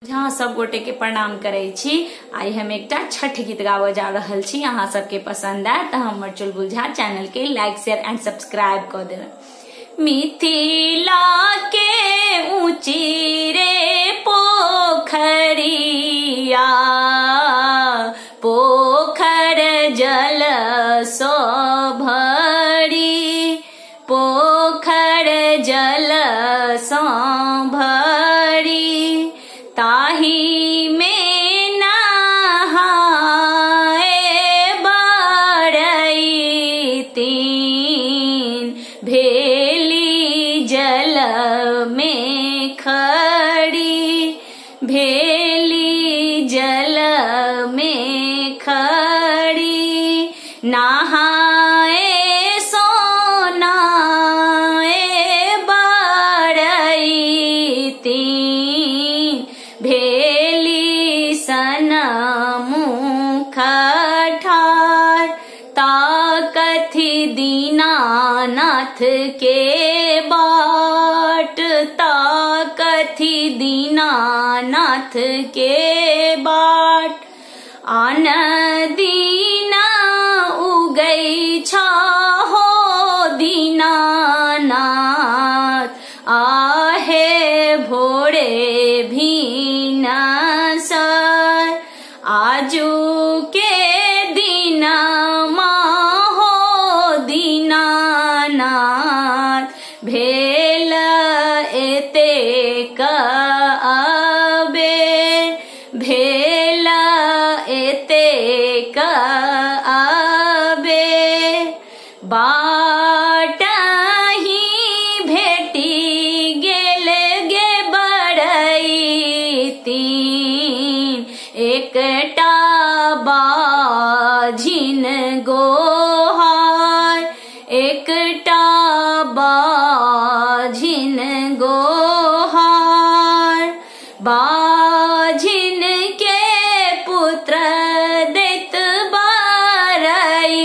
जहाँ सब गोटे के प्रणाम करे छी। आई हम एकटा छठ गीत गावे जा रहल छी। अहाँ सबके पसंद आए तो हमर चुलबुल झा चैनल के लाइक शेयर एंड सब्सक्राइब कर देना। मिथिला के ऊंची रे पोखरिया, पोखर जल सो भरी, पोखर जल सो भरी, ताही में नहाए बरई तीन, भेली जल में खड़ी, भेली जल में खड़ी, नहाए सोनाए बरई तीन, भेली सन मुख ठार, ताकथि दीनानाथ के बाट, ताकथि दीनानाथ के बाट, आन दीना उगई छहो दीनानाथ, आहे भोरे भीन सर, आजू के दिन माहो दीनानाथ, भेल एते अबेर, भेल एते अबेर, बाटही भेटी गेल गे बरई तीन, एकटा बाझिन गोहार, एकटा बाझिन गोहार, बाझिन के पुत्र दैत बरई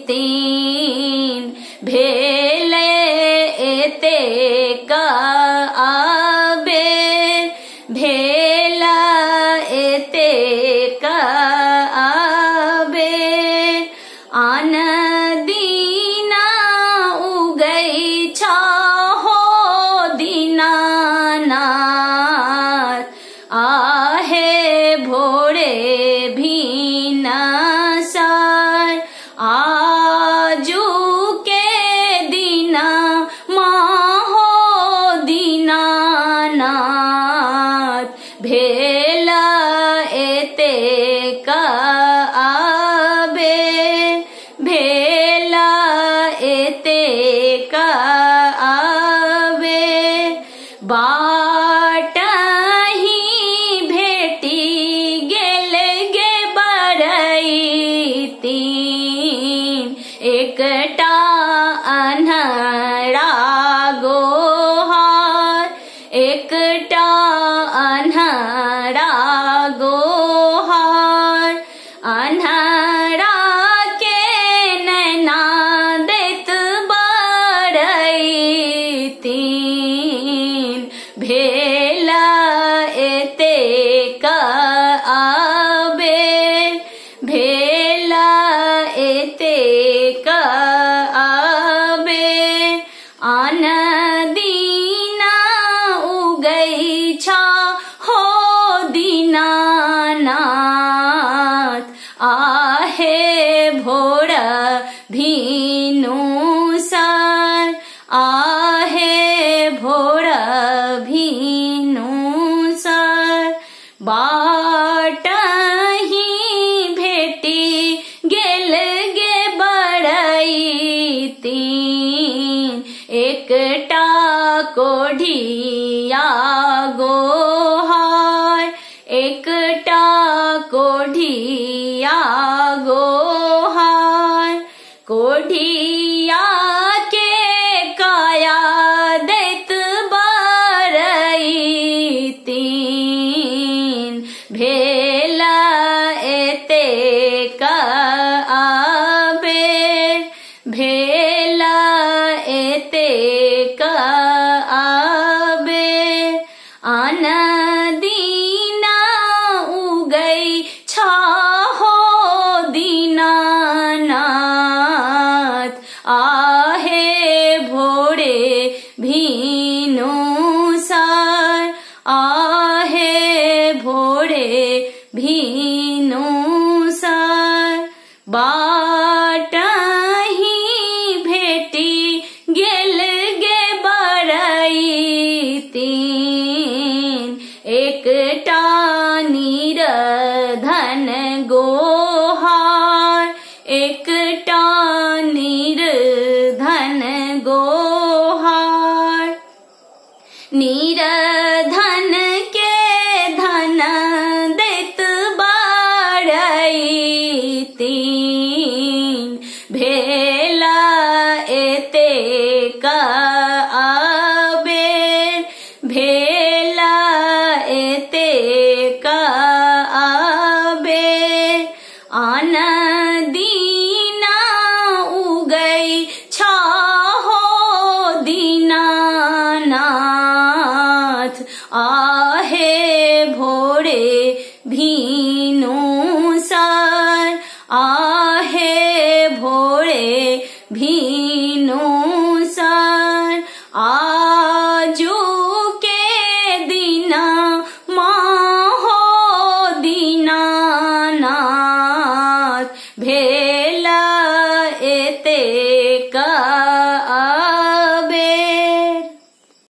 तीन, भेल एते अबेर, भेल एते अबेर, आन दीना उगई छहो दीनानाथ, आहे भोरे भीन सर, आजू के दिन माहो दीनानाथ, भेल एते अबेर, भेल एते अबेर, बाटही भेटी गेल गे बरई तीन, एकटा अन्हरा गोहार, एकटा अन्हरा गोहार, अन्हरा के नैना दैत बरई तीन, भेल एते अबेर, भेल एते अबेर, आन दीना उगई छहो दीनानाथ, आहे भोर भीनु सर, आहे भोर भीनु सर, बाटही भेटी गेल गे बरई तीन, एकटा कोढ़िया गोहार, एकटा कोढ़िया गोहार, कोढ़िया के काया दैत बरई तीन, भेल एते अबेर, भेल एते अबेर, आन दी भोरे भीनु सर बाटहि भेटी गेल गे बरई तीन एकटा निर्धन गोहार एकटा निर्धन गोहार निर्धन के धन देत बारई तीन भेला एते का आबेर भेला एते का आबेर आन दीना उगई छाहो दीनानाथ आहे भोरे भीनु सर आहे भोरे भी